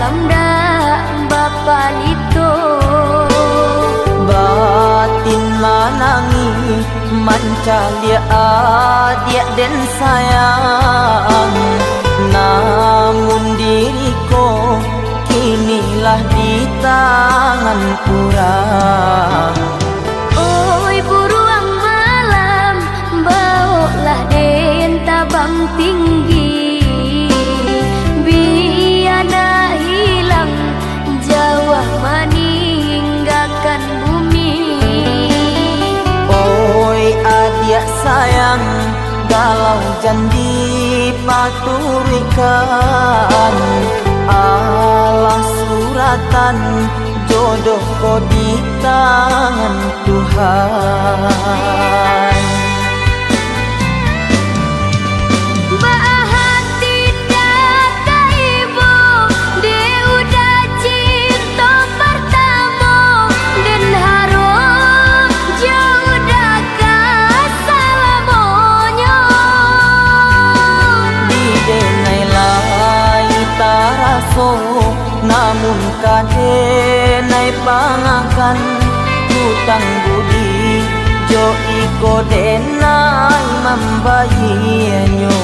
lamda bapalito batin manangi mancalia adia den sayang, namun diriku kinilah di tangan kurang. Oi buruang malam bawalah den tabang tinggi biana hilang jauh meninggalkan bumi. Oi adik sayang galau janji paturikan alah suratan jodoh ko di tangan Tuhan. Namun kadenai pangakan hutang budi jo iko denai membayinyo.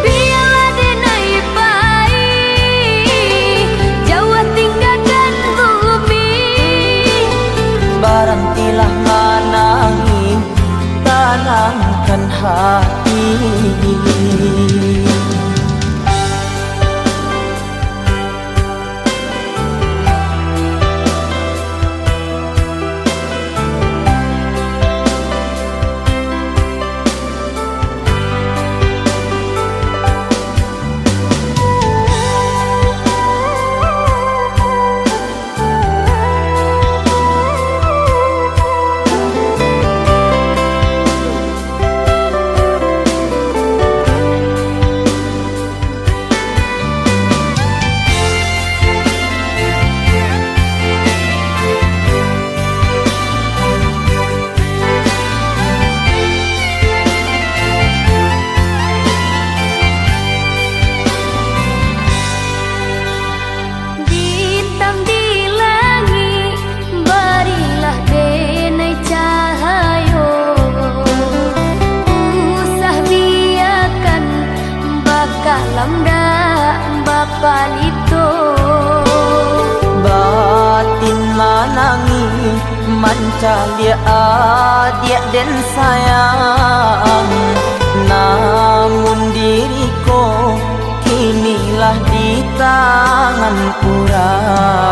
Biarlah denai baik jauh tinggalkan bumi. Barantilah manangi tanamkan hati. Lamda bapalito batin manangi mancalia adia den sayang, namun diriku kinilah di tangan kurang.